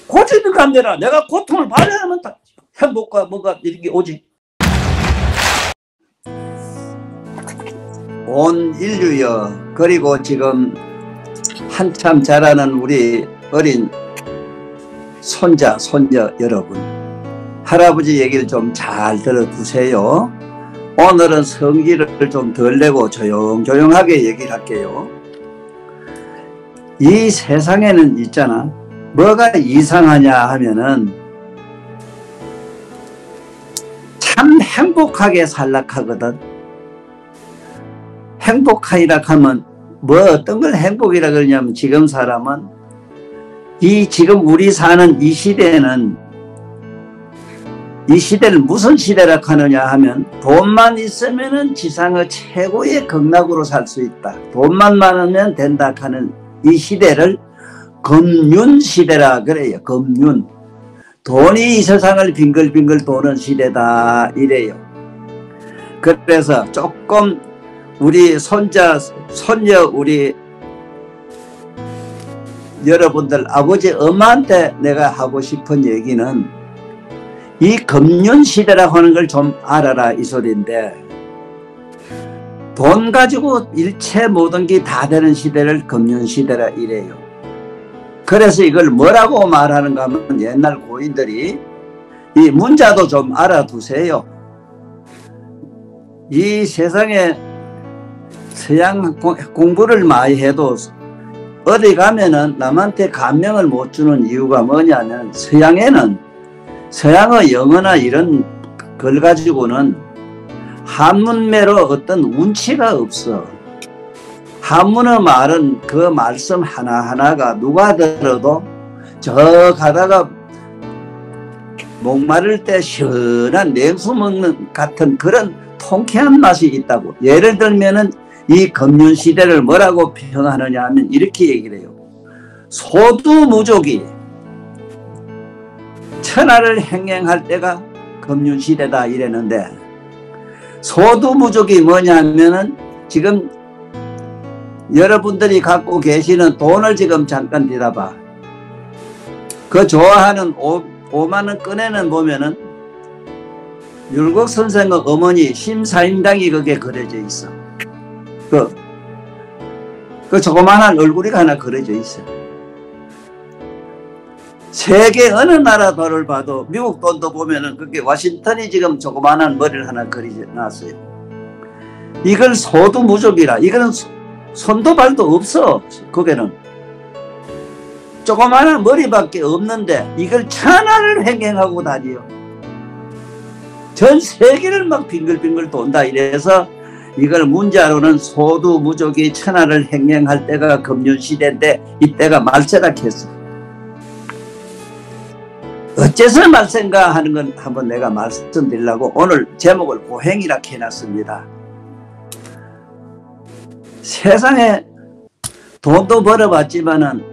고치든 감내라. 내가 고통을 받아야만 행복과 뭐가 이렇게 오지. 온 인류여, 그리고 지금 한참 자라는 우리 어린 손자, 손녀 여러분, 할아버지 얘기를 좀 잘 들어두세요. 오늘은 성기를 좀 덜 내고 조용조용하게 얘기를 할게요. 이 세상에는 있잖아, 뭐가 이상하냐 하면은 참 행복하게 살락하거든. 행복하리라 하면 뭐 어떤 걸 행복이라 그러냐면, 지금 사람은 지금 우리 사는 이 시대는, 이 시대를 무슨 시대라 하느냐 하면, 돈만 있으면은 지상의 최고의 극락으로 살 수 있다, 돈만 많으면 된다 하는 이 시대를 금륜 시대라 그래요. 금륜. 돈이 이 세상을 빙글빙글 도는 시대다 이래요. 그래서 조금 우리 손자, 손녀, 우리 여러분들 아버지 엄마한테 내가 하고 싶은 얘기는, 이 금륜 시대라고 하는 걸 좀 알아라 이 소리인데, 돈 가지고 일체 모든 게 다 되는 시대를 금륜 시대라 이래요. 그래서 이걸 뭐라고 말하는가 하면, 옛날 고인들이 이 문자도 좀 알아두세요. 이 세상에 서양 공부를 많이 해도 어디 가면은 남한테 감명을 못 주는 이유가 뭐냐면, 서양에는 서양의 영어나 이런 걸 가지고는 한문매로 어떤 운치가 없어. 한문의 말은 그 말씀 하나하나가 누가 들어도 저 가다가 목마를 때 시원한 냉수 먹는 같은 그런 통쾌한 맛이 있다고. 예를 들면은 이 금륜시대를 뭐라고 표현하느냐 하면 이렇게 얘기를 해요. 소두무족이 천하를 행행할 때가 금륜시대다 이랬는데, 소두무족이 뭐냐면은 지금 여러분들이 갖고 계시는 돈을 지금 잠깐 들여다봐. 그 좋아하는 5만원 꺼내는 보면은 율곡 선생의 어머니 심사임당이 거기에 그려져 있어. 그 조그만한 얼굴이 하나 그려져 있어. 세계 어느 나라 돈을 봐도, 미국 돈도 보면은 그게 워싱턴이 지금 조그만한 머리를 하나 그려놨어요. 이걸 소두무족이라. 이거는 손도 발도 없어. 거기는 조그마한 머리밖에 없는데 이걸 천하를 횡행하고 다니요. 전 세계를 막 빙글빙글 돈다. 이래서 이걸 문자로는 소두무족이 천하를 행행할 때가 금륜시대인데, 이때가 말세락했어. 어째서 말세인가 하는 건 한번 내가 말씀드리려고 오늘 제목을 고행이라 해놨습니다. 세상에 돈도 벌어봤지만은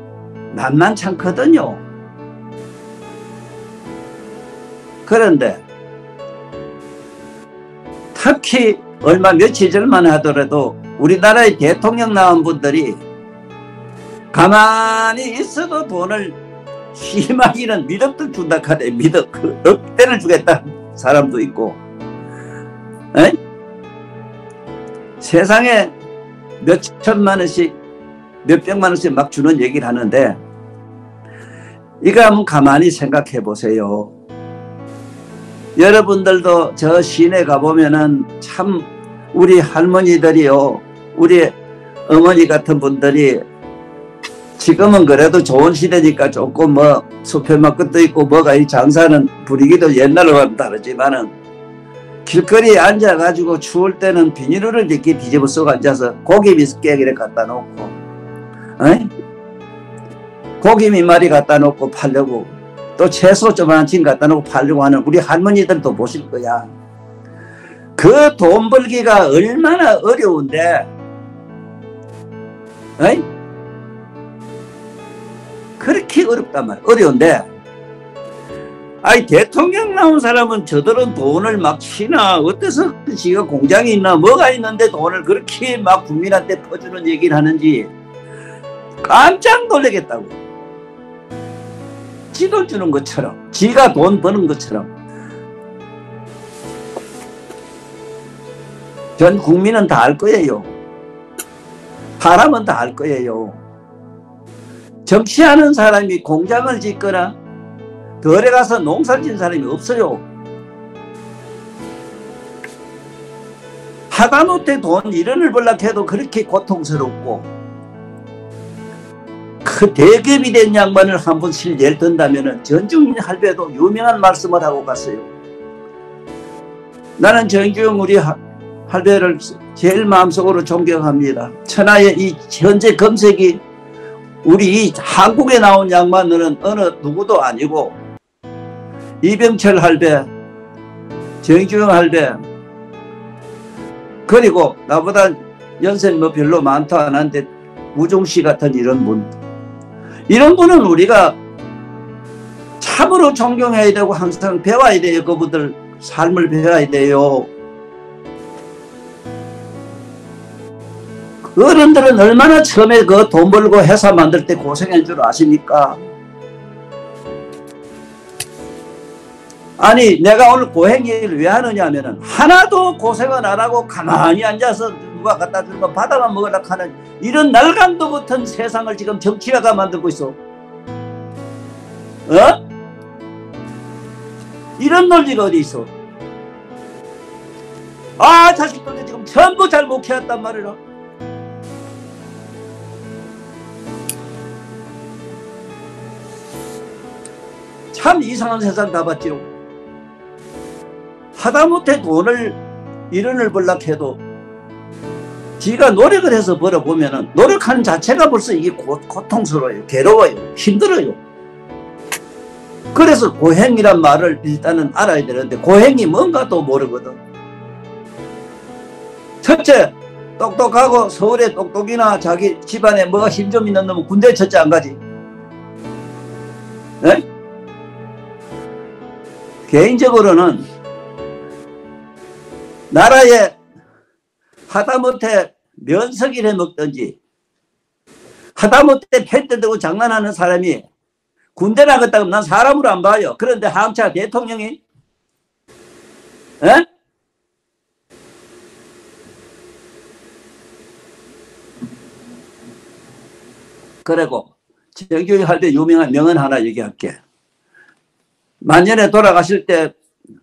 만만찮거든요. 그런데 특히 얼마 며칠 전만 하더라도 우리나라의 대통령 나온 분들이 가만히 있어도 돈을 심하기는 미덕도 준다 카대. 미덕 억대를 주겠다 사람도 있고, 에? 세상에 몇 천만 원씩 몇 백만 원씩 막 주는 얘기를 하는데, 이거 한번 가만히 생각해 보세요. 여러분들도 저 시내 가보면은 참 우리 할머니들이요, 우리 어머니 같은 분들이, 지금은 그래도 좋은 시대니까 조금 뭐 수표만 끝도 있고 뭐가 이 장사는 분위기도 옛날과는 다르지만은, 길거리에 앉아가지고 추울 때는 비닐을 이렇게 뒤집어 쓰고 앉아서 고기 미숫깨기를 갖다 놓고, 고기 밑말이 갖다 놓고 팔려고, 또 채소 좀 한 진 갖다 놓고 팔려고 하는 우리 할머니들도 보실 거야. 그 돈 벌기가 얼마나 어려운데, 그렇게 어렵단 말이야. 어려운데, 아이 대통령 나온 사람은 저들은 돈을 막 치나 어때서 지가 공장이 있나 뭐가 있는데 돈을 그렇게 막 국민한테 퍼주는 얘기를 하는지 깜짝 놀라겠다고. 지도 주는 것처럼, 지가 돈 버는 것처럼 전 국민은 다 알 거예요. 사람은 다 알 거예요. 정치하는 사람이 공장을 짓거나 덜에 가서 농사 짓는 사람이 없어요. 하다못해 돈 1원을 벌려고 해도 그렇게 고통스럽고, 그 대기업이 된 양반을 한번 예를 든다면 전중인 할배도 유명한 말씀을 하고 갔어요. 나는 정주영 우리 할배를 제일 마음속으로 존경합니다. 천하의 이 현재 검색이 우리 이 한국에 나온 양반들은 어느 누구도 아니고 이병철 할배, 정주영 할배, 그리고 나보다 연세는 뭐 별로 많다 안 한데 우종씨 같은 이런 분, 이런 분은 우리가 참으로 존경해야 되고 항상 배워야 돼요. 그분들 삶을 배워야 돼요. 어른들은 얼마나 처음에 그 돈 벌고 회사 만들 때 고생한 줄 아십니까? 아니 내가 오늘 고행 얘기를 왜 하느냐 하면은 하나도 고생을 안 하고 가만히 앉아서 누가 갖다 주는 거 받아만 먹으려고 하는 이런 날강도 같은 세상을 지금 정치가가 만들고 있어. 어? 이런 논리가 어디 있어? 아 자식들도 지금 전부 잘 못 키웠단 말이라. 참 이상한 세상 다 봤지요. 하다못해 돈을 1원을 벌려고 해도 지가 노력을 해서 벌어보면은 노력하는 자체가 벌써 이게 고통스러워요. 괴로워요. 힘들어요. 그래서 고행이란 말을 일단은 알아야 되는데 고행이 뭔가도 모르거든. 첫째, 똑똑하고 서울에 똑똑이나 자기 집안에 뭐가 힘 좀 있는 놈은 군대 첫째 안 가지. 네? 개인적으로는 나라에 하다못해 면석이를 해먹든지 하다못해 펜트 들고 장난하는 사람이 군대 나갔다고 난 사람으로 안 봐요. 그런데 한차 대통령이 에? 그리고 정규직 할 때 유명한 명언 하나 얘기할게. 만년에 돌아가실 때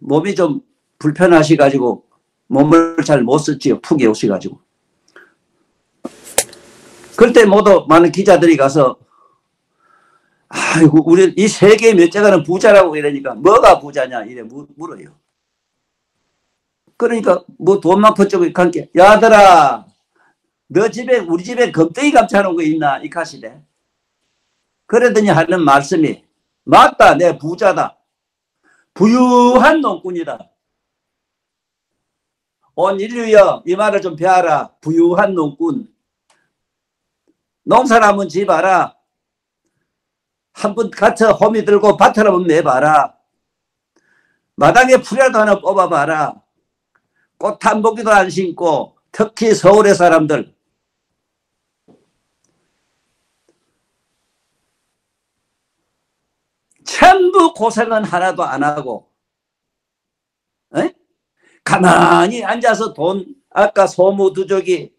몸이 좀 불편하셔가지고 몸을 잘 못 썼지요. 푹이 오셔가지고. 그때 모두 많은 기자들이 가서 아이고 우리 이 세계 몇째가는 부자라고 이러니까 뭐가 부자냐 이래 물어요. 그러니까 뭐 돈만 퍼주고 관계 야들아 너 집에 우리 집에 겁쟁이 감춰놓은 거 있나 이 가시대. 그러더니 하는 말씀이 맞다 내 부자다. 부유한 농꾼이다. 온 인류여 이 말을 좀 배워라. 부유한 농꾼. 농사를 한번 지어봐라. 한번 갇혀 호미 들고 밭을 한번 매봐라. 마당에 풀이라도 하나 뽑아봐라. 꽃 한 봉지도 안 심고 특히 서울의 사람들 전부 고생은 하나도 안 하고 에? 가만히 앉아서 돈 아까 소무두족이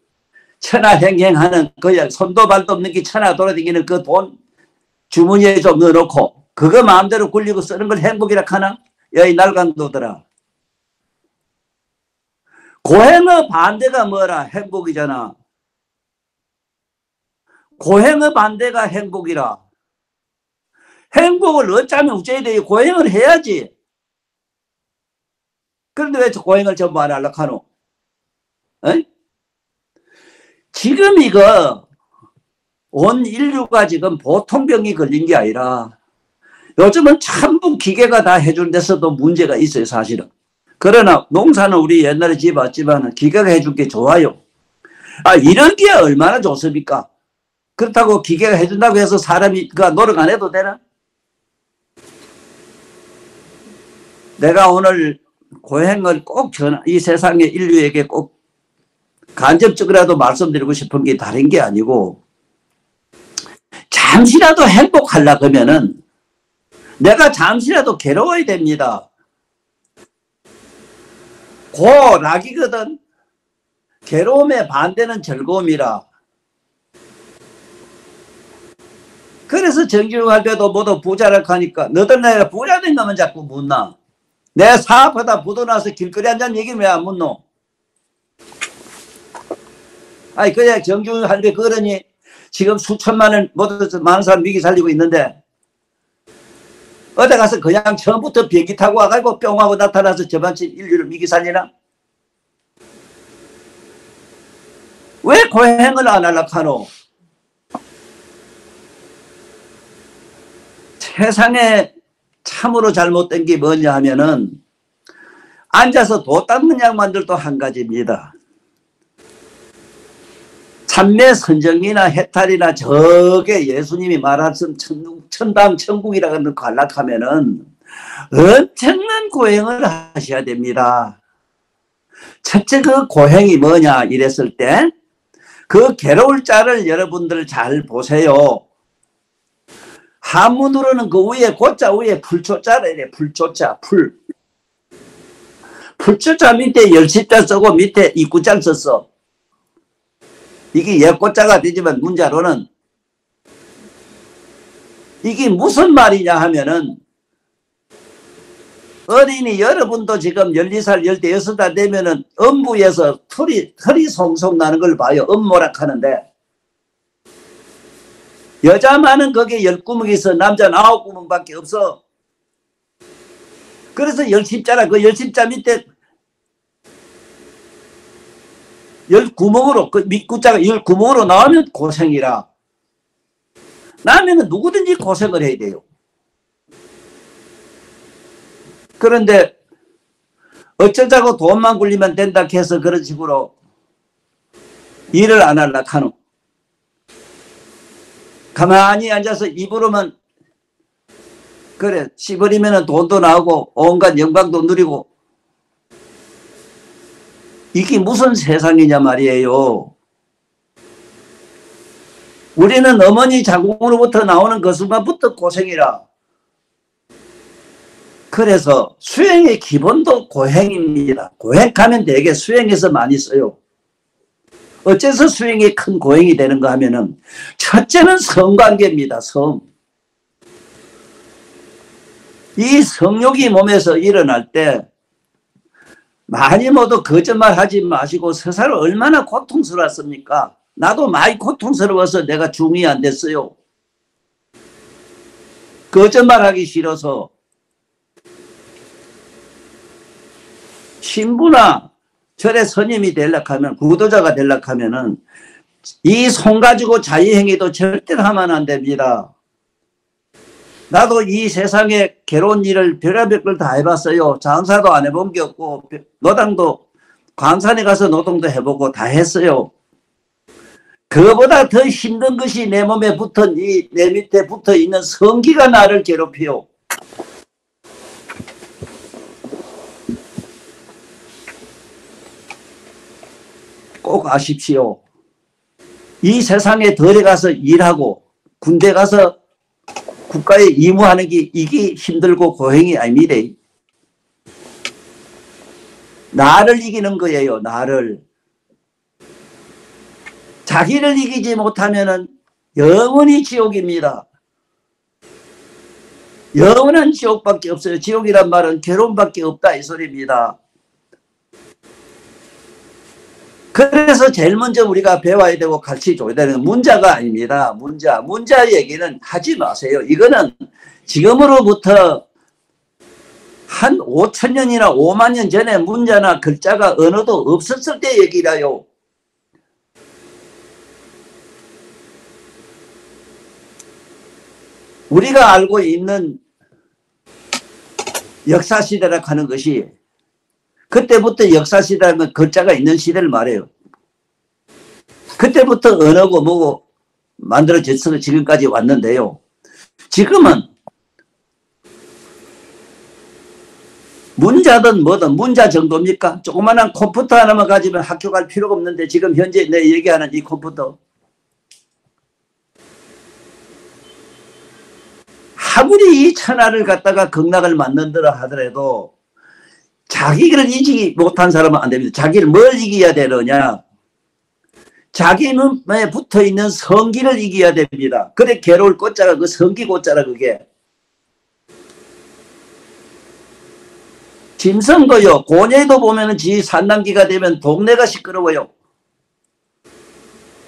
천하행행하는 그냥 손도 발도 없는 게 천하 돌아다니는 그 돈 주머니에 좀 넣어놓고 그거 마음대로 굴리고 쓰는 걸 행복이라 하나? 여기 날강도더라. 고행의 반대가 뭐라? 행복이잖아. 고행의 반대가 행복이라. 행복을 어쩌면 어째야 돼? 고행을 해야지. 그런데 왜 고행을 전부 안 하려고 하노? 에? 지금 이거 온 인류가 지금 보통 병이 걸린 게 아니라 요즘은 전부 기계가 다 해주는 데서도 문제가 있어요 사실은. 그러나 농사는 우리 옛날에 지어봤지만 기계가 해줄 게 좋아요. 아 이런 게 얼마나 좋습니까? 그렇다고 기계가 해준다고 해서 사람이 노력 안 해도 되나? 내가 오늘 고행을 꼭 이 세상의 인류에게 꼭 간접적으로라도 말씀드리고 싶은 게 다른 게 아니고 잠시라도 행복하려고 하면은 내가 잠시라도 괴로워야 됩니다. 고락이거든. 괴로움에 반대는 즐거움이라. 그래서 정규직 할 때도 모두 부자라 하니까 너들 내가 부자 된 거면 자꾸 묻나. 내 사업하다 부도나서 길거리 한잔 얘기는 왜 안 묻노? 아니 그냥 정규직 할 때 그러니 지금 수천만을 모두 많은 사람 미기 살리고 있는데 어디 가서 그냥 처음부터 비행기 타고 와가지고 뿅 하고 나타나서 저반치 인류를 미기 살리나? 왜 고행을 안 하려고 하노? 세상에 참으로 잘못된 게 뭐냐 하면은 앉아서 도 닦는 양반들도 한 가지입니다. 참매 선정이나 해탈이나 저게 예수님이 말하신 천당 천국이라고 갈락하면은 엄청난 고행을 하셔야 됩니다. 첫째 그 고행이 뭐냐 이랬을 때 그 괴로울 자를 여러분들 잘 보세요. 한문으로는 그 위에 고자 위에 풀초자라 이래. 풀초자 풀. 풀초자 밑에 열십자 쓰고 밑에 입구자 썼어. 이게 예고자가 되지만 문자로는 이게 무슨 말이냐 하면은 어린이 여러분도 지금 12살 16살 되면은 음부에서 털이 송송 나는 걸 봐요. 음모락 하는데 여자만은 거기에 10구멍이 있어. 남자는 9구멍밖에 없어. 그래서 열십자라 그 열십자 밑에 10구멍으로 그 밑구자가 10구멍으로 나오면 고생이라. 나면은 누구든지 고생을 해야 돼요. 그런데 어쩌자고 돈만 굴리면 된다 해서 그런 식으로 일을 안 하려고 하노. 가만히 앉아서 입으로만 그래 씹어리면 돈도 나오고 온갖 영광도 누리고 이게 무슨 세상이냐 말이에요. 우리는 어머니 자궁으로부터 나오는 그 순간부터 고생이라. 그래서 수행의 기본도 고행입니다. 고행하면 되게 수행에서 많이 써요. 어째서 수행이 큰 고행이 되는가 하면은 첫째는 성관계입니다. 성. 이 성욕이 몸에서 일어날 때 많이 모두 거짓말 하지 마시고 스스로 얼마나 고통스러웠습니까? 나도 많이 고통스러워서 내가 중이 안 됐어요. 거짓말하기 싫어서 신부나 절에 스님이 되려고 하면 구도자가 되려고 하면은 이 손 가지고 자유행위도 절대로 하면 안 됩니다. 나도 이 세상에 괴로운 일을 별의별 걸 다 해봤어요. 장사도 안 해본 게 없고 노당도 광산에 가서 노동도 해보고 다 했어요. 그거보다 더 힘든 것이 내 몸에 붙은 내 밑에 붙어 있는 성기가 나를 괴롭혀요. 꼭 아십시오. 이 세상에 덜에 가서 일하고 군대 가서 국가에 임무하는 게 이게 힘들고 고행이 아닙니다. 나를 이기는 거예요. 나를. 자기를 이기지 못하면은 영원히 지옥입니다. 영원한 지옥밖에 없어요. 지옥이란 말은 괴로움밖에 없다 이 소리입니다. 그래서 제일 먼저 우리가 배워야 되고 가르쳐줘야 되는 문자가 아닙니다. 문자 얘기는 하지 마세요. 이거는 지금으로부터 한 5,000년이나 5만 년 전에 문자나 글자가 언어도 없었을 때 얘기라요. 우리가 알고 있는 역사시대라고 하는 것이 그때부터 역사시대라는 글자가 있는 시대를 말해요. 그때부터 언어고 뭐고 만들어져서 지금까지 왔는데요. 지금은 문자든 뭐든 문자 정도입니까? 조그마한 컴퓨터 하나만 가지면 학교 갈 필요가 없는데 지금 현재 내 얘기하는 이 컴퓨터 아무리 이 천하를 갖다가 극락을 만든다라 하더라도 자기를 이기지 못한 사람은 안 됩니다. 자기를 뭘 이겨야 되느냐? 자기 눈에 붙어있는 성기를 이겨야 됩니다. 그래 괴로울 꽃자가 그 성기 꽃자라 그게. 짐승도요. 고뇌도 보면은 지 산란기가 되면 동네가 시끄러워요.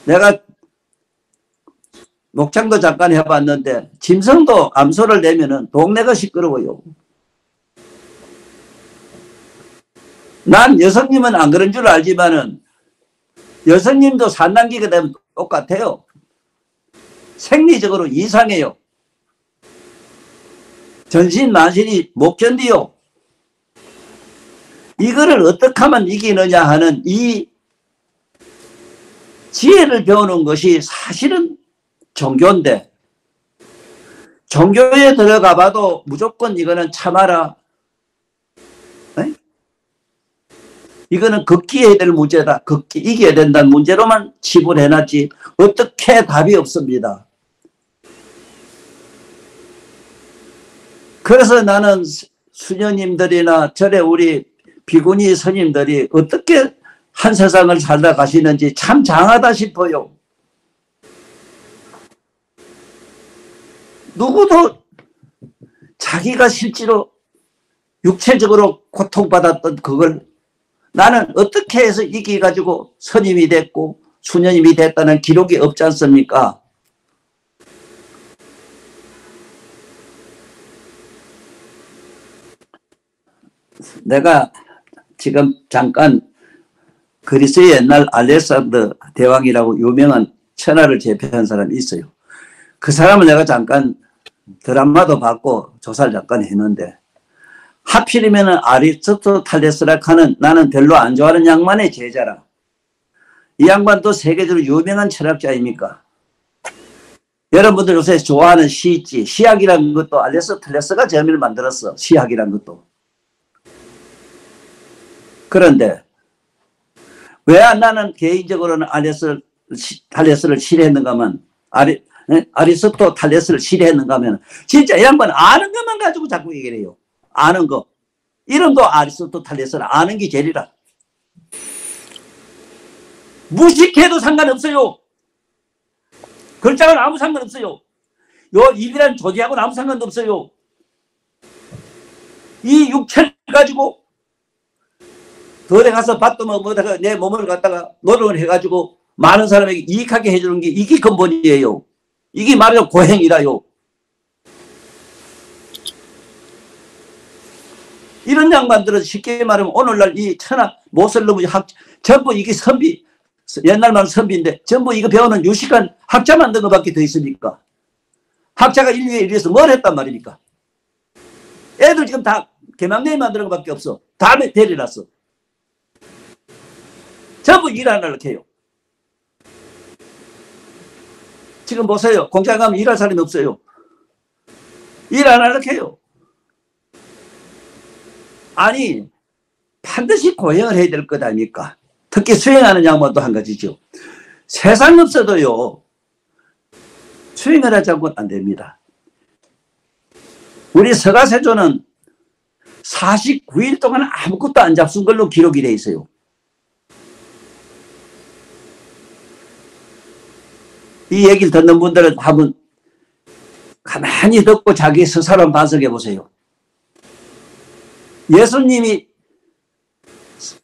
내가 목장도 잠깐 해봤는데 짐승도 암소를 내면은 동네가 시끄러워요. 난 여성님은 안 그런 줄 알지만은 여성님도 산란기가 되면 똑같아요. 생리적으로 이상해요. 전신 만신이 못 견디요. 이거를 어떻게 하면 이기느냐 하는 이 지혜를 배우는 것이 사실은 종교인데, 종교에 들어가 봐도 무조건 이거는 참아라. 에? 이거는 극기해야 될 문제다. 극기 이겨야 된다는 문제로만 칩을 해놨지 어떻게 답이 없습니다. 그래서 나는 수녀님들이나 절에 우리 비구니 스님들이 어떻게 한 세상을 살다 가시는지 참 장하다 싶어요. 누구도 자기가 실제로 육체적으로 고통받았던 그걸 나는 어떻게 해서 이겨가지고 스님이 됐고 수녀님이 됐다는 기록이 없지 않습니까? 내가 지금 잠깐 그리스의 옛날 알렉산더 대왕이라고 유명한 천하를 제패한 사람이 있어요. 그 사람을 내가 잠깐 드라마도 봤고 조사를 잠깐 했는데 하필이면 아리스토텔레스라 하는 나는 별로 안 좋아하는 양반의 제자라. 이 양반도 세계적으로 유명한 철학자입니까? 여러분들 요새 좋아하는 시 있지. 시학이라는 것도 아리스토텔레스가 재미를 만들었어. 시학이라는 것도. 그런데 왜 나는 개인적으로는 아리스토텔레스를 싫어했는가 하면 아리스토텔레스를 싫어했는가 하면 진짜 이 양반은 아는 것만 가지고 자꾸 얘기를 해요. 아는 거. 이름도 아리스토텔레스는 아는 게 제일이라. 무식해도 상관없어요. 글자는 아무 상관없어요. 요 입이라는 조지하고는 아무 상관도 없어요. 이 육체를 가지고 덜에 가서 밭도 뭐다가 내 몸을 갖다가 노력을 해가지고 많은 사람에게 이익하게 해주는 게 이게 근본이에요. 이게 말하자면 고행이라요. 이런 양반들은 쉽게 말하면 오늘날 이 천하 모슬러무 전부 이게 선비, 옛날만 선비인데 전부 이거 배우는 유식한 학자 만든 것밖에 더 있습니까? 학자가 인류에 이래서 뭘 했단 말입니까? 애들 지금 다 개망내에 만드는 것밖에 없어. 다음에 데려놨어. 전부 일 안 하려고 해요. 지금 보세요. 공장 가면 일할 사람이 없어요. 일 안 하려고 해요. 아니 반드시 고행을 해야 될 것 아닙니까? 특히 수행하는 양반도 한 가지죠. 세상 없어도요. 수행을 하지 않고는 안 됩니다. 우리 서가세조는 49일 동안 아무것도 안 잡순 걸로 기록이 되어 있어요. 이 얘기를 듣는 분들은 한번 가만히 듣고 자기 스스로 반성해 보세요. 예수님이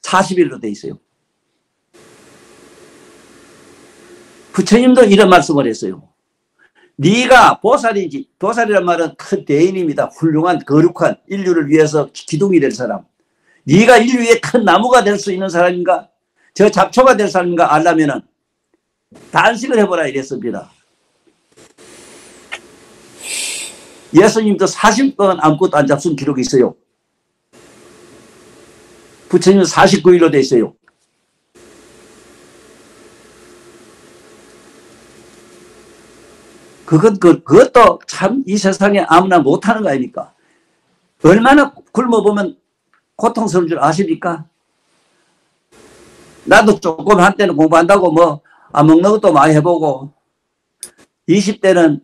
40일로 되어 있어요. 부처님도 이런 말씀을 했어요. 네가 보살이지, 보살이란 말은 큰 대인입니다. 훌륭한 거룩한 인류를 위해서 기둥이 될 사람. 네가 인류의 큰 나무가 될 수 있는 사람인가? 저 잡초가 될 사람인가 알려면은 단식을 해보라 이랬습니다. 예수님도 40일 동안 아무것도 안 잡순 기록이 있어요. 부처님은 49일로 돼 있어요. 그것도 참 이 세상에 아무나 못하는 거 아닙니까? 얼마나 굶어보면 고통스러운 줄 아십니까? 나도 조금 한때는 공부한다고 뭐 안 먹는 것도 많이 해보고 20대는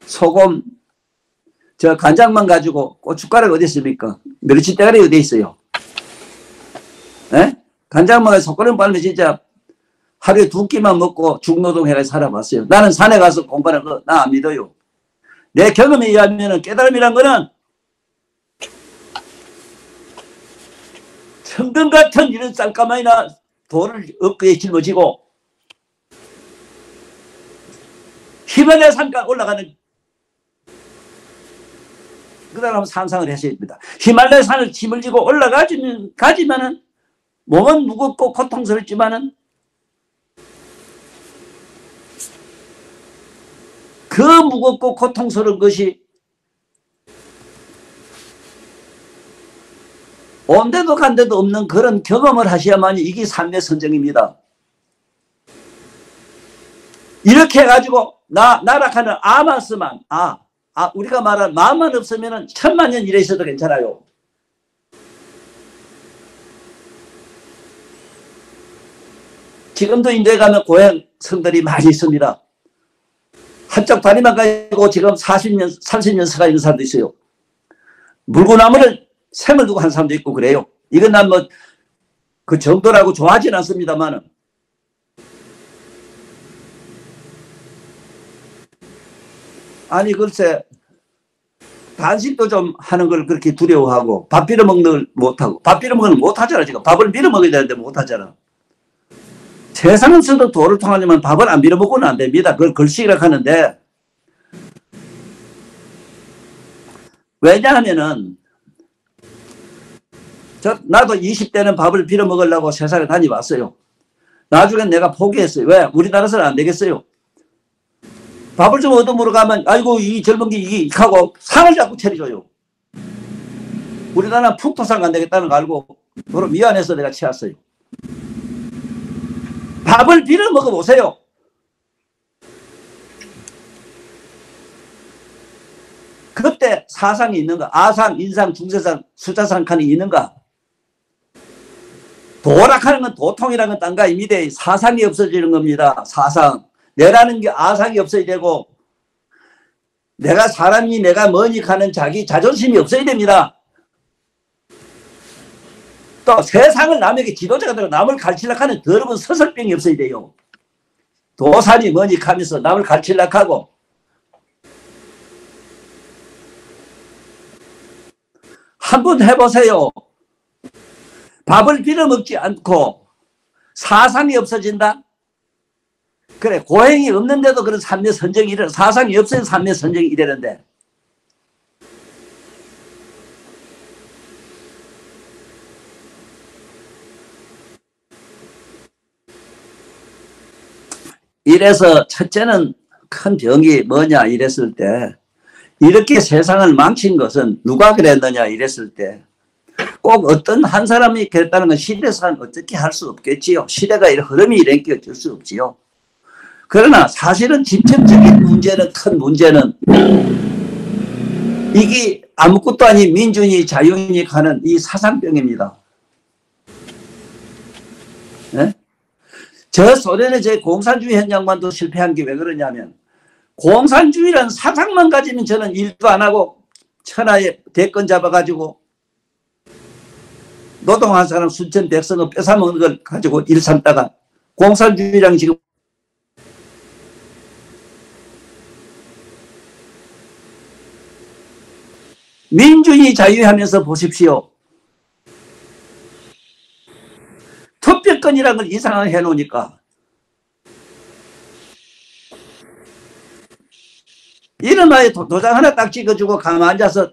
소금 저 간장만 가지고 고춧가루가 어디 있습니까? 멸치 대가리 어디 있어요? 예? 간장만 가지고 속고름 빨면 진짜 하루에 2끼만 먹고 중노동해가 살아봤어요. 나는 산에 가서 공부하는 거 나 안 믿어요. 내 경험에 의하면 깨달음이란 거는 천금 같은 이런 쌀가마이나 돌을 어깨에 짊어지고 히말라야 산간 올라가는 그 사람은 상상을 했어야 됩니다. 히말라야 산을 짐을 지고 가지만은 몸은 무겁고 고통스럽지만은 그 무겁고 고통스러운 것이 온데도 간데도 없는 그런 경험을 하셔야만이 이게 삶의 선정입니다. 이렇게 해가지고 나락하는 아마스만 우리가 말한 마음만 없으면 1000만 년 이래 있어도 괜찮아요. 지금도 인도에 가면 고향 성들이 많이 있습니다. 한쪽 다리만 가지고 지금 40년 30년 서가 있는 사람도 있어요. 물구나무를 샘을 두고 한 사람도 있고 그래요. 이건 난 뭐 그 정도라고 좋아하진 않습니다만은 아니 글쎄 단식도 좀 하는 걸 그렇게 두려워하고 밥 빌어 먹는 걸 못하고 밥 빌어 먹는 걸 못하잖아. 지금 밥을 빌어 먹어야 되는데 못하잖아. 세상에서도 도를 통하려면 밥을 안 빌어 먹고는 안 됩니다. 그걸 걸식이라고 하는데 왜냐하면은 나도 20대는 밥을 빌어 먹으려고 세상에 다녀왔어요. 나중엔 내가 포기했어요. 왜? 우리나라에서는 안 되겠어요. 밥을 좀 얻어먹으러 가면 아이고 이 젊은 게 이게 하고 상을 자꾸 차려줘요. 우리나라는 풍토상 안 되겠다는 거 알고 바로 미안해서 내가 치웠어요. 밥을 빌어 먹어보세요. 그때 사상이 있는가? 아상, 인상, 중세상, 수자상 칸이 있는가? 도락하는 건 도통이라는 건 딴 거 아닙니다. 사상이 없어지는 겁니다. 사상. 내라는 게 아상이 없어야 되고 내가 사람이 내가 뭐니 하는 자기 자존심이 없어야 됩니다. 또 세상을 남에게 지도자가 되고 남을 가르치려고 하는 더러운 서설병이 없어야 돼요. 도산이 뭐니 하면서 남을 가르치려고 하고 한번 해보세요. 밥을 빌어먹지 않고 사상이 없어진다? 그래 고행이 없는데도 그런 삶의 선정이 이래 사상이 없어야 삶의 선정이 이래는데 이래서 첫째는 큰 병이 뭐냐 이랬을 때 이렇게 세상을 망친 것은 누가 그랬느냐 이랬을 때 꼭 어떤 한 사람이 그랬다는 건 시대상 어떻게 할 수 없겠지요. 시대가 이런 흐름이 이렇게 어쩔 수 없지요. 그러나 사실은 집중적인 문제는 큰 문제는 이게 아무것도 아닌 민주주의 자유주의 하는 이 사상병입니다. 네? 저 소련의 제 공산주의 현장만도 실패한 게 왜 그러냐면 공산주의라는 사상만 가지면 저는 일도 안 하고 천하의 대권 잡아가지고 노동한 사람 수천 백성을 뺏어먹는 걸 가지고 일 삼다가 공산주의랑 지금 민주주의 자유하면서 보십시오. 투표권이라는 걸 이상하게 해놓으니까 이름하에 도장 하나 딱 찍어주고 가만 앉아서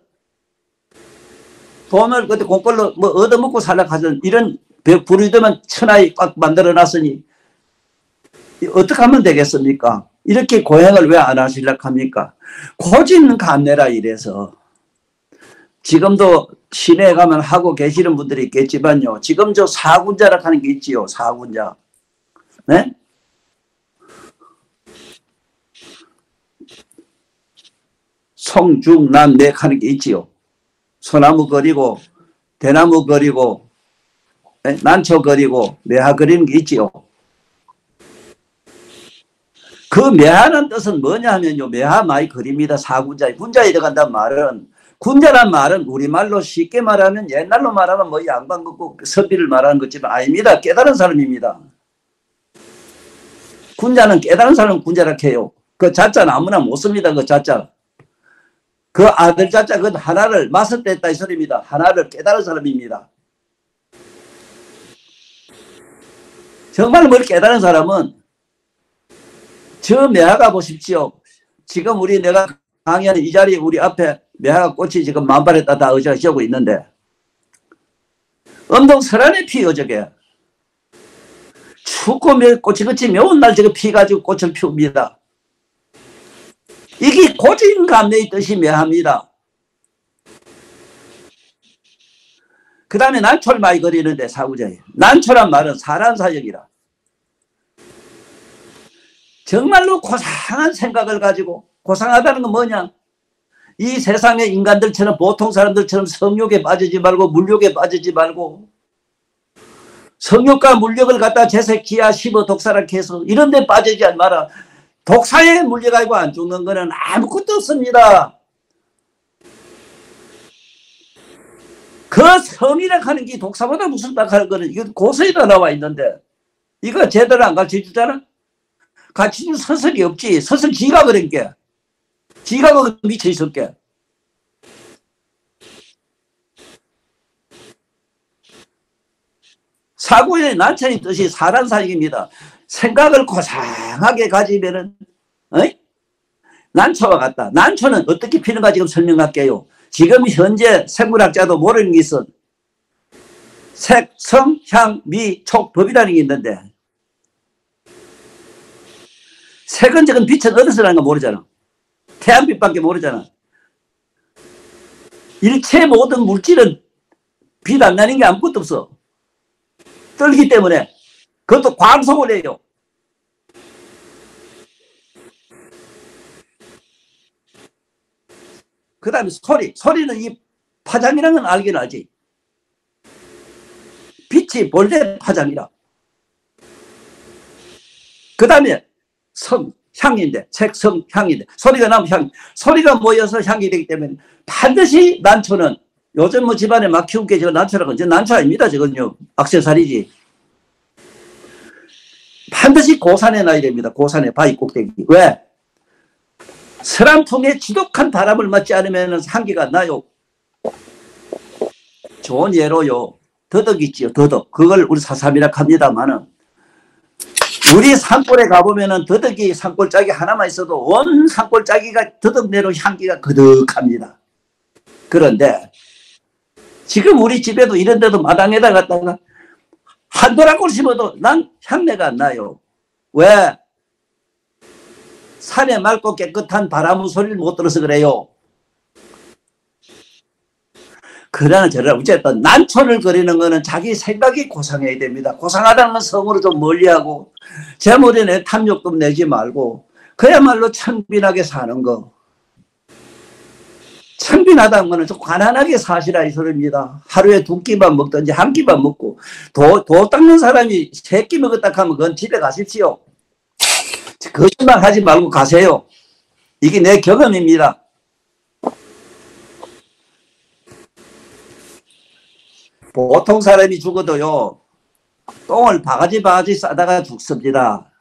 돈을 그때 공벌로 뭐 얻어먹고 살려고 하던 이런 부류들만 천하에 꽉 만들어놨으니 어떻게 하면 되겠습니까? 이렇게 고행을 왜 안 하시려고 합니까? 고진감래라 이래서 지금도 시내에 가면 하고 계시는 분들이 있겠지만요. 지금 저 사군자라고 하는 게 있지요. 사군자. 네? 송중남맥 하는 게 있지요. 소나무 그리고 대나무 그리고 난초 그리고 매화 그리는 게 있지요. 그 매하는 뜻은 뭐냐 하면요. 매하 많이 그립니다. 사군자에. 군자에 들어간다는 말은, 군자란 말은 우리말로 쉽게 말하면 옛날로 말하면 뭐 양반 긋고 선비를 말하는 것지만 아닙니다. 깨달은 사람입니다. 군자는 깨달은 사람은 군자라 해요. 그 자자는 아무나 못 씁니다. 그 자자. 그 아들 자자 그 하나를 맛을 뗐다 이 소리입니다. 하나를 깨달은 사람입니다. 정말 뭘 깨달은 사람은 저 매화가 보십시오. 지금 내가 강의하는 이 자리에 우리 앞에 매화가 꽃이 지금 만발했다 다 어저쩌고 있는데 엄동설안에 피 어저게 춥고 꽃이 그치 매운 날 저거 피가지고 꽃을 피웁니다. 이게 고진감래의 뜻이 매화입니다. 그 다음에 난초를 많이 그리는데 사구자에 난초란 말은 사란사역이라 정말로 고상한 생각을 가지고 고상하다는 건 뭐냐 이 세상의 인간들처럼 보통 사람들처럼 성욕에 빠지지 말고 물욕에 빠지지 말고 성욕과 물욕을 갖다 재색지야 씹어 독사라게 해서 이런 데 빠지지 마라. 독사에 물려가지고 안 죽는 거는 아무것도 없습니다. 그 성이라 하는 게 독사보다 무슨 딱하는 거는 이거 고서에다 나와 있는데 이거 제대로 안 가르쳐 주잖아. 가르쳐줄 서설이 없지. 서설 지가 그런 게 지가 그 미쳐 있었게. 사고의 난처의 뜻이 사란사역입니다. 생각을 고상하게 가지면은 난초와 같다. 난초는 어떻게 피는가 지금 설명할게요. 지금 현재 생물학자도 모르는 게 있어. 색, 성, 향, 미, 촉, 법이라는 게 있는데 색은 지금 빛은 어디서 나는 거 모르잖아. 태양빛밖에 모르잖아. 일체 모든 물질은 빛 안 나는 게 아무것도 없어. 떨기 때문에 그것도 광속을 해요. 그 다음에 소리는 이 파장이라는 건 알긴 알지. 빛이 본래 파장이라. 그 다음에 성, 향인데 색, 성, 향인데 소리가 나면 향, 소리가 모여서 향이 되기 때문에 반드시 난초는 요즘 뭐 집안에 막 키운 게 저 난초라고 저 난초 아닙니다. 저건요 액세서리지. 반드시 고산에 놔야 됩니다. 고산에 바위 꼭대기. 왜? 서람통에 지독한 바람을 맞지 않으면 향기가 안 나요. 좋은 예로요. 더덕 있지요. 더덕. 그걸 우리 사삼이라 합니다만은 우리 산골에 가보면은 더덕이 산골짜기 하나만 있어도 온 산골짜기가 더덕내로 향기가 그득합니다. 그런데 지금 우리 집에도 이런 데도 마당에다 갖다가 한 도랑골 심어도 난 향내가 안 나요. 왜? 산에 맑고 깨끗한 바람 소리를 못 들어서 그래요. 그러나 저러나 어쨌든 난초를 그리는 거는 자기 생각이 고상해야 됩니다. 고상하다는 건 성으로 좀 멀리하고 제 머리에 탐욕도 내지 말고 그야말로 청빈하게 사는 거. 청빈하다는 거는 좀 가난하게 사시라 이 소리입니다. 하루에 2끼만 먹든지 1끼만 먹고 도 닦는 사람이 3끼 먹었다 하면 그건 집에 가십시오. 거짓말 하지 말고 가세요. 이게 내 경험입니다. 보통 사람이 죽어도요 똥을 바가지 싸다가 죽습니다.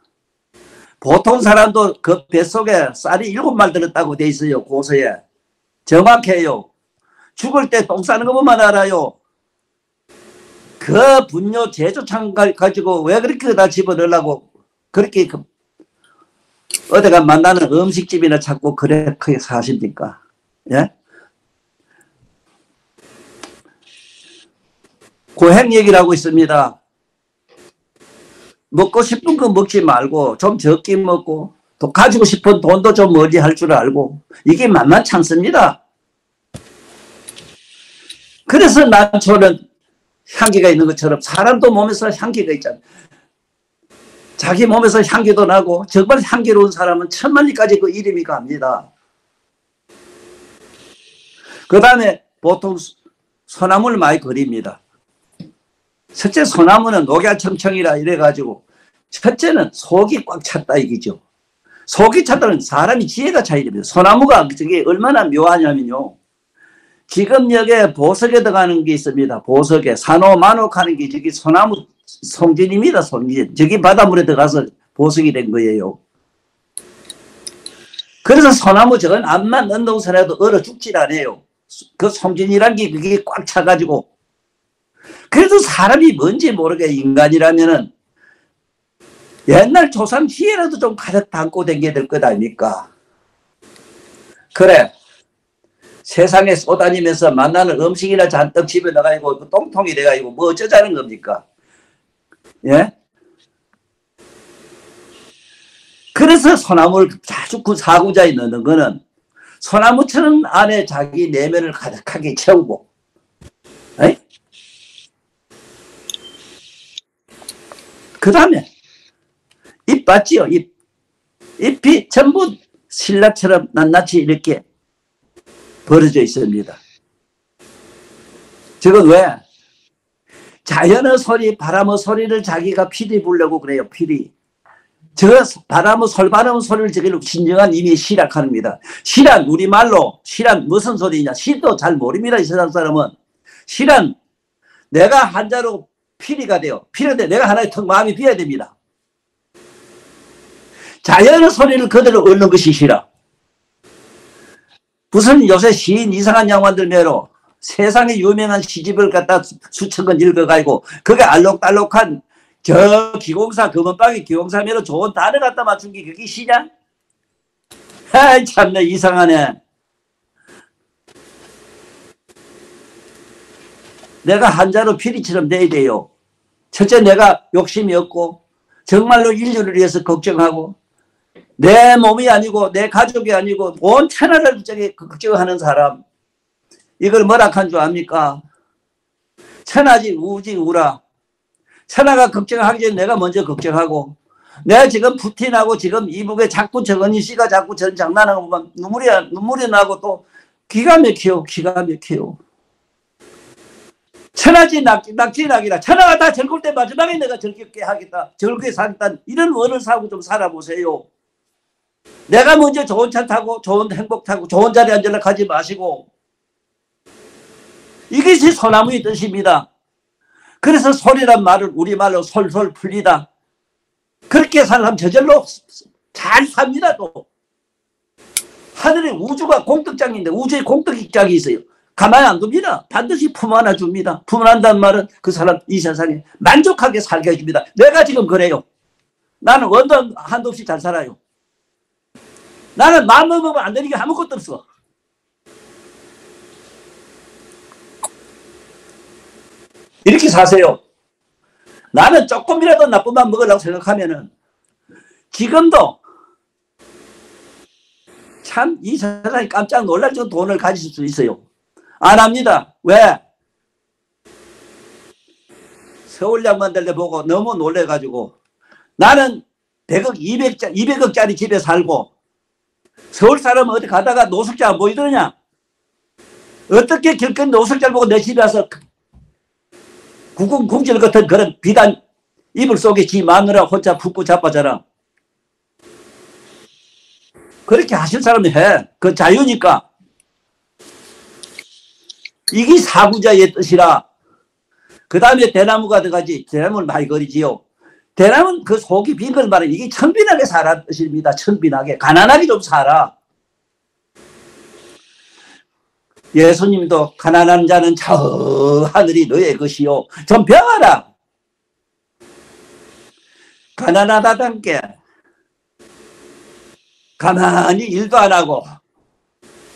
보통 사람도 그 뱃속에 쌀이 7말 들었다고 돼 있어요. 고서에. 정확해요. 죽을 때 똥 싸는 거 보면 알아요. 그 분뇨 제조창 가지고 왜 그렇게 다 집어넣으려고 그렇게 어디가 만나는 음식집이나 찾고 그렇게 사십니까? 예? 고행 얘기를 하고 있습니다. 먹고 싶은 거 먹지 말고 좀 적게 먹고 또 가지고 싶은 돈도 좀 멀리 할 줄 알고 이게 만만치 않습니다. 그래서 난초는 향기가 있는 것처럼 사람도 몸에서 향기가 있잖아요. 자기 몸에서 향기도 나고 정말 향기로운 사람은 천만리까지 그 이름이 갑니다. 그 다음에 보통 소나무를 많이 그립니다. 첫째 소나무는 녹야청청이라 이래가지고 첫째는 속이 꽉 찼다 이기죠. 속이 찼다는 사람이 지혜가 차이됩니다. 소나무가 저게 얼마나 묘하냐면요. 지금 여기에 보석에 들어가는 게 있습니다. 보석에 산호만옥하는 게 저기 소나무 송진입니다. 송진. 저기 바닷물에 들어가서 보석이 된 거예요. 그래서 소나무 저건 암만 운동선에도 얼어 죽질 않아요. 그 송진이란 게 그게 꽉 차가지고. 그래도 사람이 뭔지 모르게 인간이라면은 옛날 조상 지혜라도 좀 가득 담고 다녀야 될 것 아닙니까? 그래. 세상에 쏘다니면서 만나는 음식이나 잔뜩 집에 나가고 똥통이 돼가지고 뭐 어쩌자는 겁니까? 예? 그래서 소나무를 자주 그 사구자에 넣는 거는 소나무처럼 안에 자기 내면을 가득하게 채우고, 그 다음에 잎 봤지요? 잎이 전부 신라처럼 낱낱이 이렇게 벌어져 있습니다. 저건 왜? 자연의 소리, 바람의 소리를 자기가 피리 부르려고 그래요. 피리. 저 바람의 솔바람 소리를 저기로 진정한 의미의 시락 합니다. 시란 우리말로 시란 무슨 소리냐? 시도 잘 모릅니다. 이 세상 사람은. 시란 내가 한자로 피리가 돼요. 피리인데 내가 하나의 턱 마음이 비어야 됩니다. 자연의 소리를 그대로 얻는 것이 시라. 무슨 요새 시인 이상한 양반들 매로 세상에 유명한 시집을 갖다 수천 권 읽어가지고 그게 알록달록한 저 기공사 금은방의 기공사 매로 좋은 단어 갖다 맞춘 게 그게 시냐? 아이 참나 이상하네. 내가 한자로 피리처럼 돼야 돼요. 첫째 내가 욕심이 없고 정말로 인류를 위해서 걱정하고 내 몸이 아니고 내 가족이 아니고 온 천하를 걱정하는 사람. 이걸 뭐라 한 줄 압니까? 천하지 우지 우라. 천하가 걱정하기 전에 내가 먼저 걱정하고 내가 지금 푸틴하고 지금 이북에 자꾸 정은희 씨가 자꾸 전 장난하고 보면 눈물이 나고 또 기가 막혀요. 천하지 낙지락이라. 천하가 다 즐거울 때 마지막에 내가 즐겁게 하겠다. 즐겁게 살겠다. 이런 원을 사고 좀 살아보세요. 내가 먼저 좋은 차 타고 좋은 행복 타고 좋은 자리에 앉으려 가지 마시고. 이것이 소나무의 뜻입니다. 그래서 소리란 말을 우리말로 솔솔 풀리다. 그렇게 살면 저절로 잘 삽니다. 또 하늘에 우주가 공덕장인데 우주에 공덕장이 있어요. 가만히 안 둡니다. 반드시 품 하나 줍니다. 품 한다는 말은 그 사람 이 세상에 만족하게 살게 해줍니다. 내가 지금 그래요. 나는 원도 한도 없이 잘 살아요. 나는 마음 먹으면 안 되는 게 아무것도 없어. 이렇게 사세요. 나는 조금이라도 나쁜 맘 먹으려고 생각하면은 지금도 참 이 세상에 깜짝 놀랄 정도 돈을 가질 수 있어요. 안 합니다. 왜? 서울 양반들 보고 너무 놀래가지고 나는 100억, 200억짜리 집에 살고 서울 사람은 어디 가다가 노숙자 안 보이더냐? 어떻게 길거리 노숙자를 보고 내 집에 와서 궁질 같은 그런 비단 이불 속에 지 마누라 혼자 푹푹 자빠져라. 그렇게 하실 사람이 해. 그 자유니까. 이게 사구자의 뜻이라. 그 다음에 대나무가 들어가지. 대나무는 많이 거리지요. 대나무는 그 속이 빈 걸 말해. 이게 천빈하게 살아 뜻입니다. 천빈하게. 가난하게 좀 살아. 예수님도 가난한 자는 저 하늘이 너의 것이요. 좀 배워라. 가난하다던 게 가만히 일도 안 하고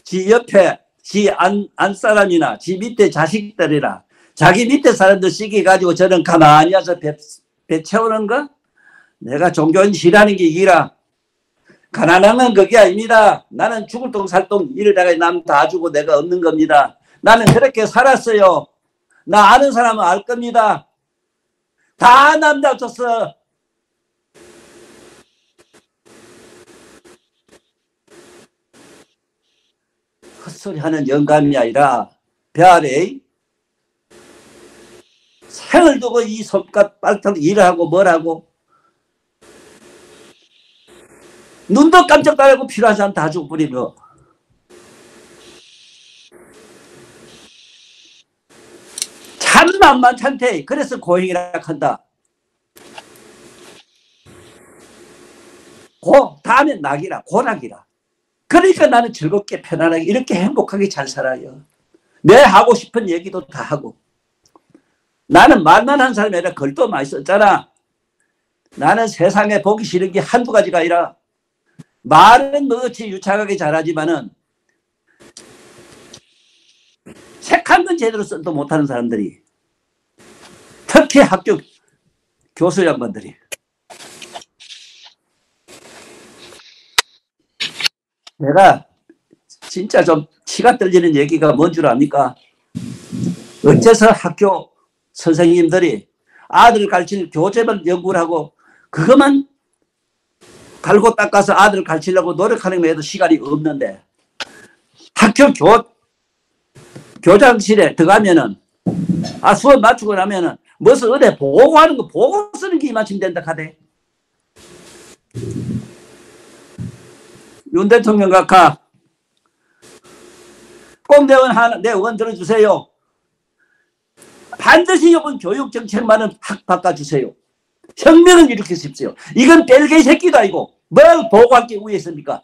지 옆에 지 안사람이나 지 밑에 자식들이나 자기 밑에 사람들 시기 가지고 저는 가만히 와서 배 채우는 거? 내가 종교는 싫어하는 게 이라. 가난한 건 그게 아닙니다. 나는 죽을 똥 살 똥 이러다가 남 다 주고 내가 얻는 겁니다. 나는 그렇게 살았어요. 나 아는 사람은 알 겁니다. 다 남자 줬어. 헛소리 하는 영감이 아니라 배아래 생을 두고 이 손갓 빨탕 일을 하고 뭘 하고 눈도 깜짝 안 하고 필요한 사람 다 죽어버리며. 참 만만찮대. 그래서 고행이라 한다. 다음에 낙이라, 고낙이라. 그러니까 나는 즐겁게 편안하게 이렇게 행복하게 잘 살아요. 내 하고 싶은 얘기도 다 하고. 나는 말만 한 사람이 아니라 글도 많이 썼잖아. 나는 세상에 보기 싫은 게 한두 가지가 아니라 말은 뭐같이 유창하게 잘하지만은 책 한 권 제대로 써도 못하는 사람들이, 특히 학교 교수 양반들이. 내가 진짜 좀 치가 떨리는 얘기가 뭔 줄 압니까? 어째서 학교 선생님들이 아들 가르칠 교재만 연구를 하고 그것만 갈고 닦아서 아들 가르치려고 노력하는 것에도 시간이 없는데, 학교 교장실에 들어가면은 수업 맞추고 나면은 무슨 어디 보고하는 거 보고 쓰는 게 이만큼 된다 하대. 윤 대통령 각하 꼭 내 의원 들어주세요. 반드시 이번 교육정책만은 확 바꿔주세요. 혁명을 일으키십시오. 이건 벨기에 새끼도 아니고 뭘 보고할 게 위에 있습니까?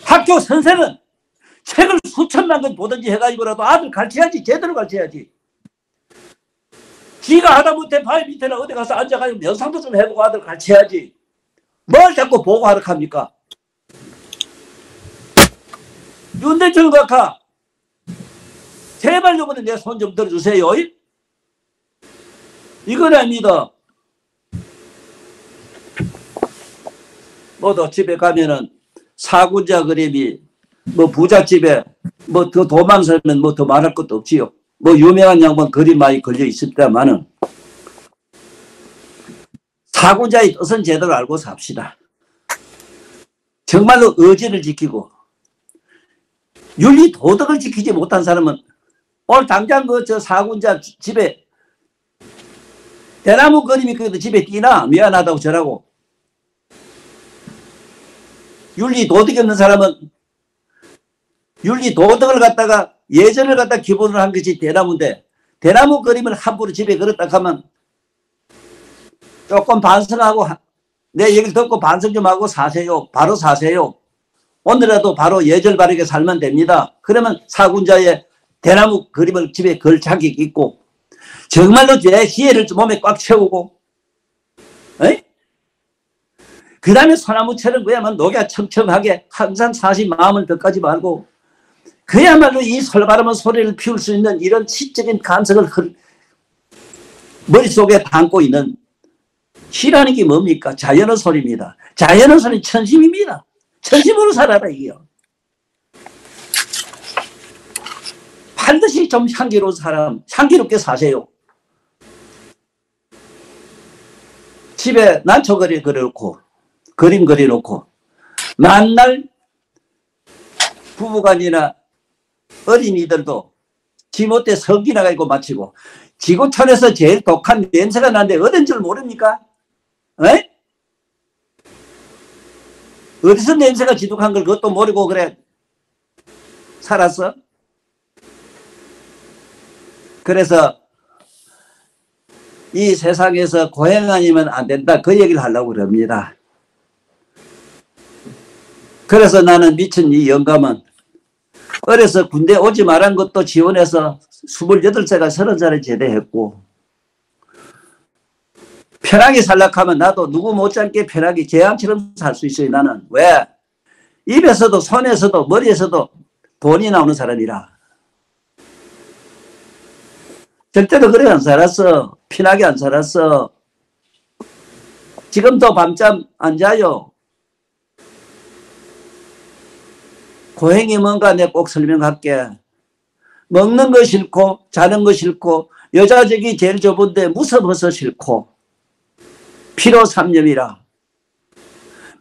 학교 선생은 책을 수천만 권 보든지 해가지고라도 아들 가르쳐야지. 제대로 가르쳐야지. 지가 하다못해 바위 밑에나 어디 가서 앉아가지고 명상도 좀 해보고 아들 가르쳐야지. 뭘 자꾸 보고하러 합니까? 윤 대통령 각하, 제발 이번에 내 손 좀 들어주세요. 이건 아닙니다. 뭐도 집에 가면은 사군자 그림이 뭐 부잣집에 뭐 더 도망 살면 뭐 더 말할 것도 없지요. 뭐 유명한 양반 그림 많이 걸려 있습니다만은 사군자의 뜻은 제대로 알고 삽시다. 정말로 의지를 지키고 윤리 도덕을 지키지 못한 사람은 오늘 당장 저 사군자 집에 대나무 그림이 그 집에 띄나 미안하다고 저라고. 윤리 도덕이 없는 사람은 윤리 도덕을 갖다가 예전을 갖다 기본으로 한 것이 대나무인데, 대나무 그림을 함부로 집에 걸었다 하면 조금 반성하고 내 얘기를 듣고 반성 좀 하고 사세요. 바로 사세요. 오늘이라도 바로 예절 바르게 살면 됩니다. 그러면 사군자의 대나무 그림을 집에 걸 자격이 있고, 정말로 내 지혜를 몸에 꽉 채우고, 그 다음에 소나무처럼 그야말로 녹야 청청하게 항상 사시 마음을 덕하지 말고, 그야말로 이 솔바람한 소리를 피울 수 있는 이런 시적인 감성을 머릿속에 담고 있는 시라는 게 뭡니까? 자연의 소리입니다. 자연의 소리는 천심입니다. 천심으로 살아라 이게요. 반드시 좀 향기롭게 사세요. 집에 난초거리 그려놓고 그림 그려놓고 만날 부부간이나 어린이들도 지못대 성기나 가지고 마치고, 지구촌에서 제일 독한 냄새가 나는데 어딘 줄 모릅니까? 어디서 냄새가 지독한 걸 그것도 모르고 그래 살았어? 그래서 이 세상에서 고행 아니면 안 된다, 그 얘기를 하려고 그럽니다. 그래서 나는 미친 이 영감은 어려서 군대 오지 말한 것도 지원해서 28세가 30살에 제대했고, 편하게 살락하면 나도 누구 못지않게 편하게 재앙처럼 살 수 있어요. 나는 왜? 입에서도 손에서도 머리에서도 돈이 나오는 사람이라. 절대로 그래 안 살았어. 편하게 안 살았어. 지금도 밤잠 안 자요. 고행이 뭔가 내가 꼭 설명할게. 먹는 거 싫고 자는 거 싫고 여자적이 제일 좁은데 무서워서 싫고 피로 삼념이라.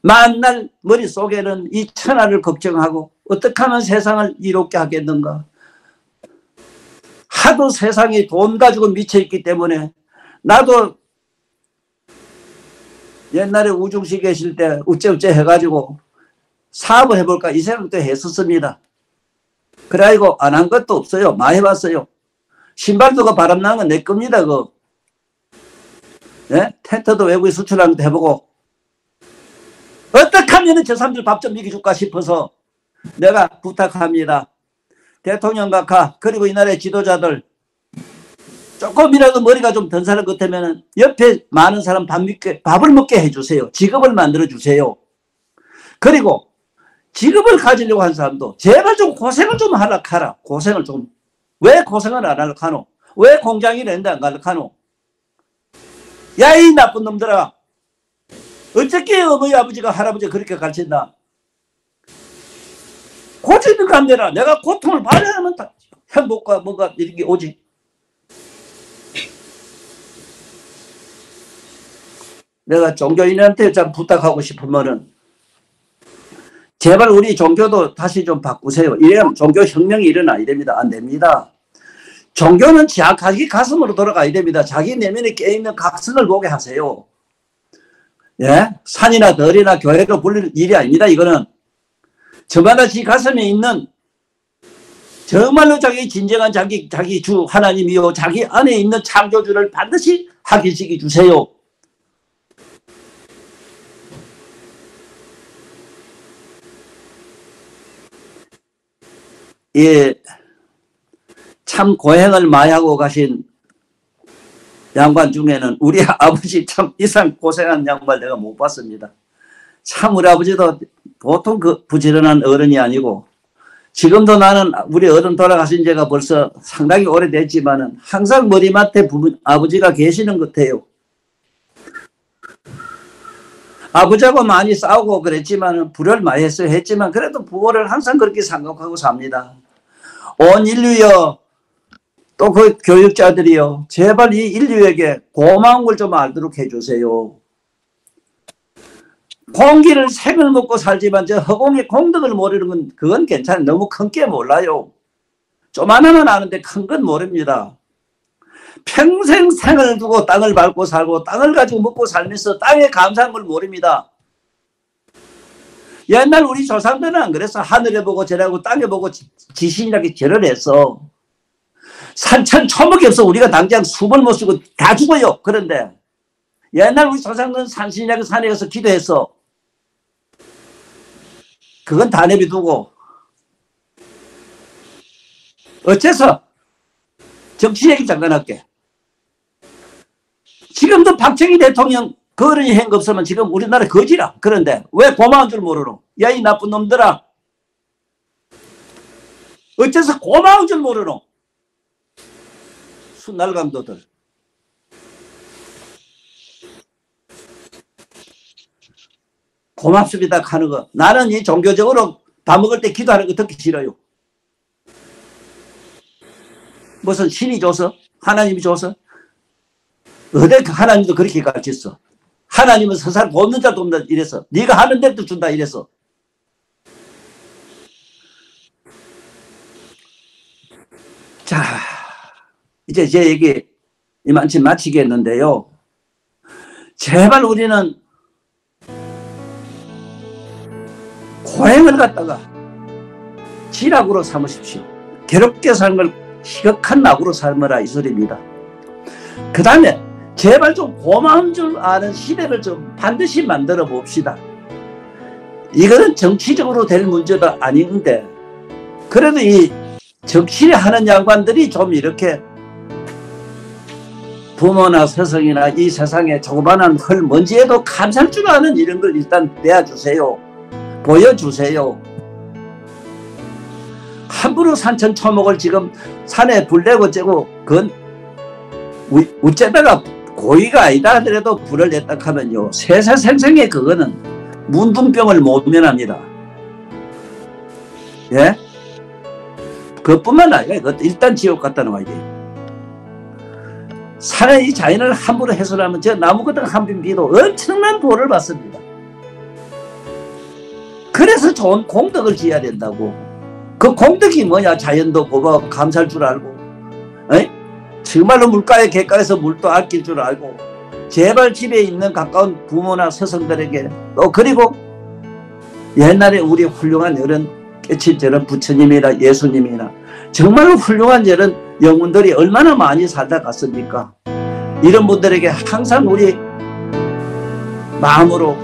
만날 머릿속에는 이 천하를 걱정하고 어떻게 하면 세상을 이롭게 하겠는가. 하도 세상이 돈 가지고 미쳐있기 때문에 나도 옛날에 우중시 계실 때 우째우째 해가지고 사업을 해볼까 이 생각도 했었습니다. 그래가지고 안 한 것도 없어요. 많이 해봤어요. 신발도 그 바람나는 건 내 겁니다. 예? 텐트도 외국에 수출하는 것도 해보고 어떻게 하면 저 사람들 밥 좀 먹여줄까 싶어서 내가 부탁합니다. 대통령 각하 그리고 이 나라의 지도자들 조금이라도 머리가 좀 든 사람 같으면 옆에 많은 사람 밥을 먹게 해주세요. 직업을 만들어주세요. 그리고 직업을 가지려고 한 사람도 제발 좀 고생을 좀 하라 하라. 고생을 좀. 왜 고생을 안 하려 하노? 왜 공장이 낸다 안 가려 하노? 야, 이 나쁜 놈들아. 어떻게 어머니 아버지가 할아버지가 그렇게 가르친다? 고치는 감대라. 내가 고통을 받아야만 행복과 뭔가 이런 게 오지. 내가 종교인한테 좀 부탁하고 싶으면은 제발 우리 종교도 다시 좀 바꾸세요. 이래야 종교 혁명이 일어나야 됩니다. 안 됩니다. 종교는 자기 가슴으로 돌아가야 됩니다. 자기 내면에 깨있는 각성을 보게 하세요. 예? 산이나 덜이나 교회로 불릴 일이 아닙니다. 이거는 저마다 지 가슴에 있는 정말로 자기 진정한 자기 주 하나님이요 자기 안에 있는 창조주를 반드시 확인시켜 주세요. 예, 참 고행을 많이 하고 가신 양반 중에는 우리 아버지 참 이상 고생한 양반 내가 못 봤습니다. 참 우리 아버지도 보통 그 부지런한 어른이 아니고 지금도 나는 우리 어른 돌아가신 지가 벌써 상당히 오래됐지만은 항상 머리맡에 아버지가 계시는 것 같아요. 아버지하고 많이 싸우고 그랬지만은 불을 많이 했지만 그래도 부모를 항상 그렇게 생각하고 삽니다. 온 인류여 또 그 교육자들이요 제발 이 인류에게 고마운 걸 좀 알도록 해주세요. 공기를 생을 먹고 살지만 저 허공의 공덕을 모르는 건 그건 괜찮아요. 너무 큰 게 몰라요. 조만하면 아는데 큰 건 모릅니다. 평생 생을 두고 땅을 밟고 살고 땅을 가지고 먹고 살면서 땅에 감사한 걸 모릅니다. 옛날 우리 조상들은 안 그랬어. 하늘에 보고 절하고 땅에 보고 지신이라게 절을 했어. 산천 초목이 없어. 우리가 당장 숨을 못 쉬고 다 죽어요. 그런데 옛날 우리 조상들은 산신이라게 산에 가서 기도했어. 그건 다 내비두고 어째서 정치 얘기 잠깐 할게. 지금도 박정희 대통령 그 어른이 한 거 없으면 지금 우리나라 거지라. 그런데 왜 고마운 줄 모르노? 야, 이 나쁜 놈들아. 어째서 고마운 줄 모르노? 순날감도들. 고맙습니다 하는 거. 나는 이 종교적으로 밥 먹을 때 기도하는 거 듣기 싫어요. 무슨 신이 줘서? 하나님이 줘서? 어디 하나님도 그렇게 가르쳤어. 하나님은 서사를 돕는 자 돕는다 이래서. 네가 하는 대로 준다 이래서. 자, 이제 제 얘기 이만큼 마치겠는데요. 제발 우리는 고행을 갖다가 지락으로 삼으십시오. 괴롭게 사는 걸 희극한 낙으로 삼으라 이 소리입니다. 그 다음에 제발 좀 고마운 줄 아는 시대를 좀 반드시 만들어 봅시다. 이거는 정치적으로 될 문제도 아닌데 그래도 이 정치를 하는 양반들이 좀 이렇게 부모나 스승이나 이 세상에 조그만한 흙먼지에도 감사할 줄 아는 이런 걸 일단 내어주세요. 보여주세요. 함부로 산천 초목을 지금 산에 불 내고 째고 그건 우째다가 고의가 아니다 하더라도 불을 냈다 하면요 세세생생에 그거는 문둥병을 못 면합니다. 예? 그것뿐만 아니라 이것도 일단 지옥 갖다 놓아야 돼요. 산의 이 자연을 함부로 해소하면 저 나무거든 한 빈 비도 엄청난 보를 받습니다. 그래서 좋은 공덕을 지어야 된다고. 그 공덕이 뭐냐? 자연도 보고 감사할 줄 알고, 에이? 정말로 물가에 객가에서 물도 아낄 줄 알고, 제발 집에 있는 가까운 부모나 스승들에게 또 그리고 옛날에 우리 훌륭한 이런 깨친 저런 부처님이나 예수님이나 정말 훌륭한 저런 영혼들이 얼마나 많이 살다 갔습니까? 이런 분들에게 항상 우리 마음으로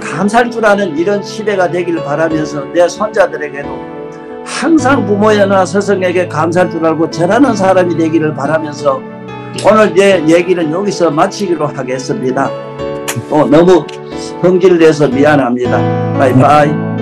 감사할 줄 아는 이런 시대가 되길 바라면서 내 손자들에게도 항상 부모나 스승에게 감사할 줄 알고 절하는 사람이 되기를 바라면서 오늘 내 얘기는 여기서 마치기로 하겠습니다. 너무 성질을 내서 미안합니다. 바이바이.